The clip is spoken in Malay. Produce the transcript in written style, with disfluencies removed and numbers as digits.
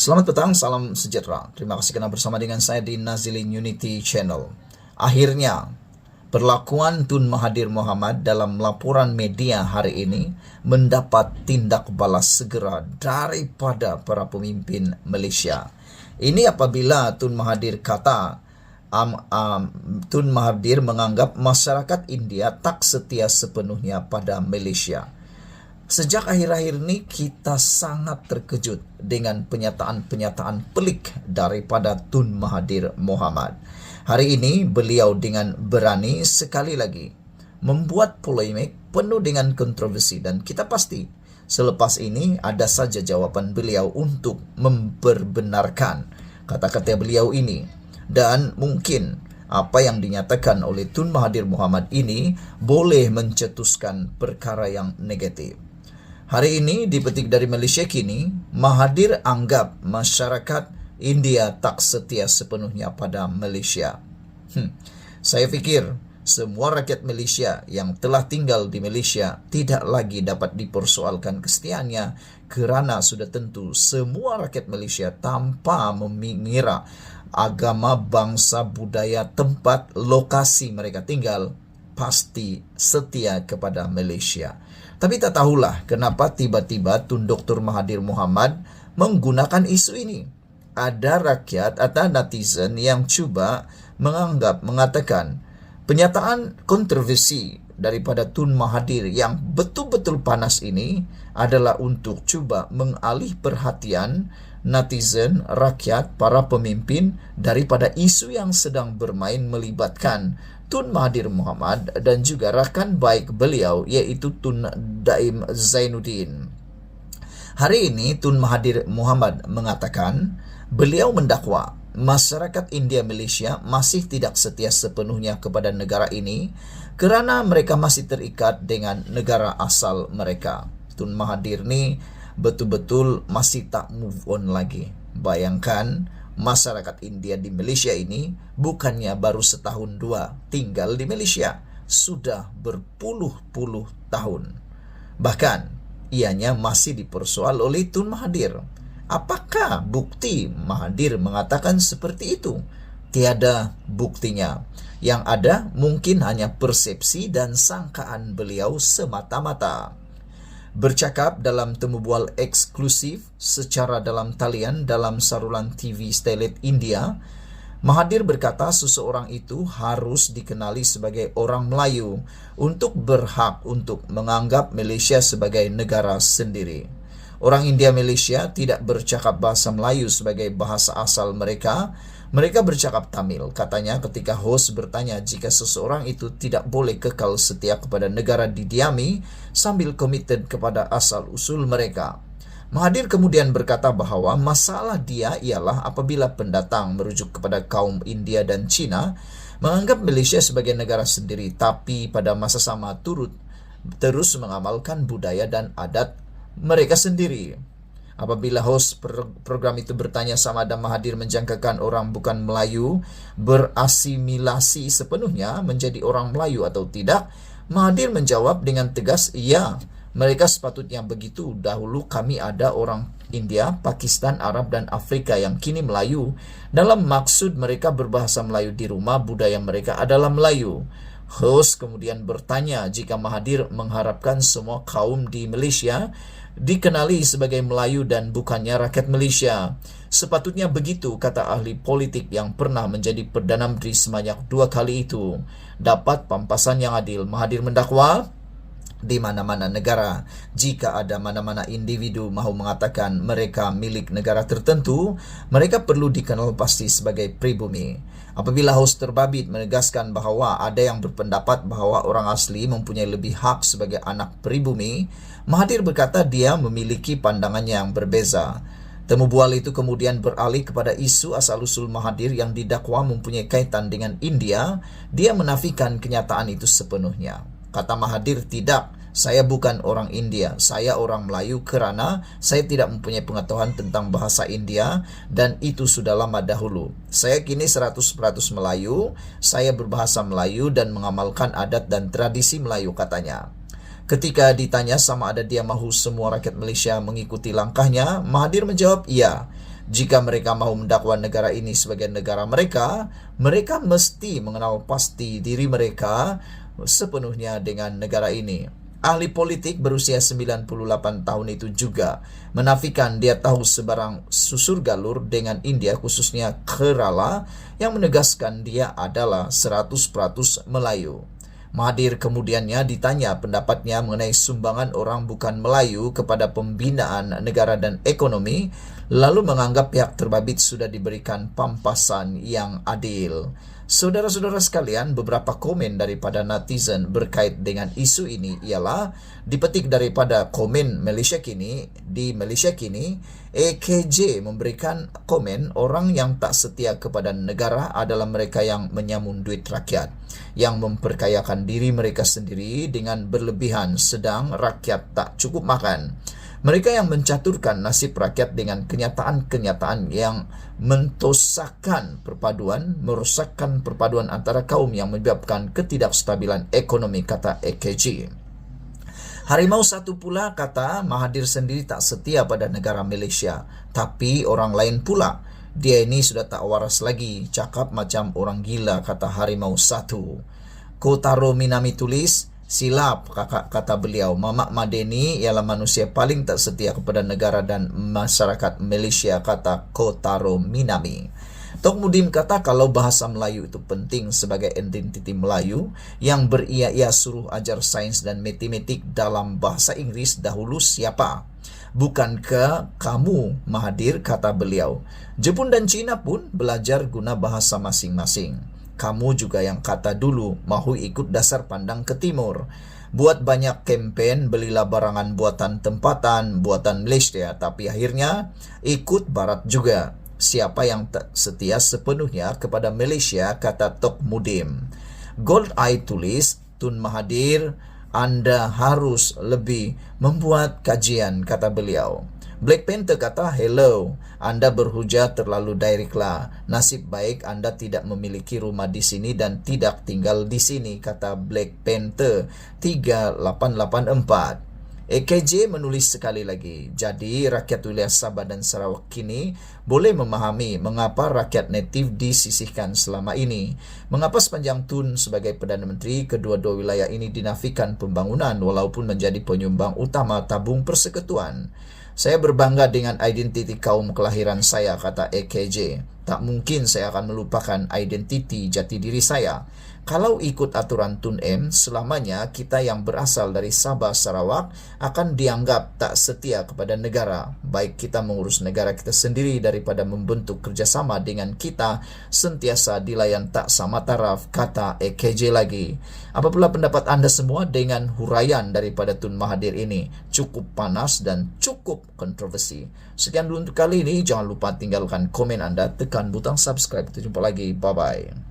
Selamat petang, salam sejahtera. Terima kasih kerana bersama dengan saya di Nazilin Unity Channel. Akhirnya, perlakuan Tun Mahathir Mohamad dalam laporan media hari ini mendapat tindak balas segera daripada para pemimpin Malaysia. Ini apabila Tun Mahathir kata Tun Mahathir menganggap masyarakat India tak setia sepenuhnya pada Malaysia. Sejak akhir-akhir ini kita sangat terkejut dengan penyataan-penyataan pelik daripada Tun Mahathir Mohamad. Hari ini beliau dengan berani sekali lagi membuat polemik penuh dengan kontroversi, dan kita pasti selepas ini ada saja jawaban beliau untuk memperbenarkan kata-kata beliau ini. Dan mungkin apa yang dinyatakan oleh Tun Mahathir Mohamad ini boleh mencetuskan perkara yang negatif. Hari ini dipetik dari Malaysia Kini, Mahathir anggap masyarakat India tak setia sepenuhnya pada Malaysia. Saya fikir semua rakyat Malaysia yang telah tinggal di Malaysia tidak lagi dapat dipersoalkan kesetiaannya, kerana sudah tentu semua rakyat Malaysia tanpa mengira agama, bangsa, budaya, tempat, lokasi mereka tinggal pasti setia kepada Malaysia. Tapi tak tahulah kenapa tiba-tiba Tun Dr. Mahathir Mohamad menggunakan isu ini. Ada rakyat atau netizen yang cuba mengatakan penyataan kontroversi daripada Tun Mahathir yang betul-betul panas ini adalah untuk cuba mengalih perhatian netizen, rakyat, para pemimpin daripada isu yang sedang bermain melibatkan Tun Mahathir Mohamad dan juga rakan baik beliau iaitu Tun Daim Zainuddin. Hari ini Tun Mahathir Mohamad mengatakan beliau mendakwa masyarakat India Malaysia masih tidak setia sepenuhnya kepada negara ini kerana mereka masih terikat dengan negara asal mereka. Tun Mahathir ni betul-betul masih tak move on lagi. Bayangkan, masyarakat India di Malaysia ini bukannya baru setahun dua tinggal di Malaysia, sudah berpuluh-puluh tahun. Bahkan, ianya masih dipersoal oleh Tun Mahathir. Apakah bukti Mahathir mengatakan seperti itu? Tiada buktinya. Yang ada mungkin hanya persepsi dan sangkaan beliau semata-mata. Bercakap dalam temu bual eksklusif secara dalam talian dalam saluran TV Starlet India, Mahathir berkata seseorang itu harus dikenali sebagai orang Melayu untuk berhak untuk menganggap Malaysia sebagai negara sendiri. Orang India Malaysia tidak bercakap bahasa Melayu sebagai bahasa asal mereka. Mereka bercakap Tamil, katanya ketika hos bertanya jika seseorang itu tidak boleh kekal setia kepada negara didiami sambil komited kepada asal-usul mereka. Mahathir kemudian berkata bahawa masalah dia ialah apabila pendatang merujuk kepada kaum India dan China menganggap Malaysia sebagai negara sendiri, tapi pada masa sama terus mengamalkan budaya dan adat mereka sendiri. Apabila hos program itu bertanya sama ada Mahathir menjangkakan orang bukan Melayu berasimilasi sepenuhnya menjadi orang Melayu atau tidak, Mahathir menjawab dengan tegas, ya, mereka sepatutnya begitu. Dahulu kami ada orang India, Pakistan, Arab dan Afrika yang kini Melayu. Dalam maksud mereka berbahasa Melayu di rumah, budaya mereka adalah Melayu. Hos kemudian bertanya jika Mahathir mengharapkan semua kaum di Malaysia dikenali sebagai Melayu dan bukannya rakyat Malaysia. Sepatutnya begitu, kata ahli politik yang pernah menjadi Perdana Menteri sebanyak 2 kali itu. Dapat pampasan yang adil. Mahathir mendakwa di mana-mana negara, jika ada mana-mana individu mahu mengatakan mereka milik negara tertentu, mereka perlu dikenal pasti sebagai pribumi. Apabila hos terbabit menegaskan bahawa ada yang berpendapat bahawa orang asli mempunyai lebih hak sebagai anak pribumi, Mahathir berkata dia memiliki pandangannya yang berbeza. Temu bual itu kemudian beralih kepada isu asal-usul Mahathir yang didakwa mempunyai kaitan dengan India. Dia menafikan kenyataan itu sepenuhnya. Kata Mahathir, tidak, saya bukan orang India, saya orang Melayu kerana saya tidak mempunyai pengetahuan tentang bahasa India dan itu sudah lama dahulu. Saya kini 100% Melayu, saya berbahasa Melayu dan mengamalkan adat dan tradisi Melayu, katanya. Ketika ditanya sama ada dia mahu semua rakyat Malaysia mengikuti langkahnya, Mahathir menjawab, ya. Jika mereka mau mendakwa negara ini sebagai negara mereka, mereka mesti mengenal pasti diri mereka sepenuhnya dengan negara ini. Ahli politik berusia 98 tahun itu juga menafikan dia tahu sebarang susur galur dengan India, khususnya Kerala, yang menegaskan dia adalah 100% Melayu. Mahathir kemudiannya ditanya pendapatnya mengenai sumbangan orang bukan Melayu kepada pembinaan negara dan ekonomi, lalu menganggap pihak terbabit sudah diberikan pampasan yang adil. Saudara-saudara sekalian, beberapa komen daripada netizen berkait dengan isu ini ialah dipetik daripada komen Malaysia Kini. Di Malaysia Kini, AKJ memberikan komen orang yang tak setia kepada negara adalah mereka yang menyamun duit rakyat, yang memperkayakan diri mereka sendiri dengan berlebihan sedang rakyat tak cukup makan. Mereka yang mencaturkan nasib rakyat dengan kenyataan-kenyataan yang merosakkan perpaduan antara kaum yang menyebabkan ketidakstabilan ekonomi, kata AKJ. Harimau satu pula kata Mahathir sendiri tak setia pada negara Malaysia, tapi orang lain pula. Dia ini sudah tak waras lagi, cakap macam orang gila, kata Harimau satu. Kotaro Minami tulis, silap kata beliau, Mamak Madeni ialah manusia paling tak setia kepada negara dan masyarakat Malaysia, kata Kotaro Minami. Tok Mudim kata kalau bahasa Melayu itu penting sebagai identiti Melayu, yang beria-ia suruh ajar sains dan matematik dalam bahasa Inggris dahulu siapa? Bukankah kamu, Mahathir, kata beliau. Jepun dan Cina pun belajar guna bahasa masing-masing. Kamu juga yang kata dulu mahu ikut dasar pandang ke timur. Buat banyak kempen, belilah barangan buatan tempatan, buatan Malaysia, tapi akhirnya ikut barat juga. Siapa yang tak setia sepenuhnya kepada Malaysia, kata Tok Mudim. Gold Eye tulis, Tun Mahathir, Anda harus lebih membuat kajian, kata beliau. Black Panther kata, hello, Anda berhujah terlalu direct lah. Nasib baik Anda tidak memiliki rumah di sini dan tidak tinggal di sini, kata Black Panther 3884. AKJ menulis sekali lagi, jadi rakyat wilayah Sabah dan Sarawak kini boleh memahami mengapa rakyat natif disisihkan selama ini. Mengapa sepanjang Tun sebagai Perdana Menteri, kedua-dua wilayah ini dinafikan pembangunan walaupun menjadi penyumbang utama tabung persekutuan. Saya berbangga dengan identiti kaum kelahiran saya, kata AKJ. Tak mungkin saya akan melupakan identiti jati diri saya. Kalau ikut aturan Tun M, selamanya kita yang berasal dari Sabah Sarawak akan dianggap tak setia kepada negara. Baik kita mengurus negara kita sendiri daripada membentuk kerjasama dengan kita sentiasa dilayan tak sama taraf, kata AKJ lagi. Apabila pendapat Anda semua dengan huraian daripada Tun Mahathir ini? Cukup panas dan cukup kontroversi. Sekian dulu untuk kali ini. Jangan lupa tinggalkan komen Anda, tekan butang subscribe. Kita jumpa lagi. Bye-bye.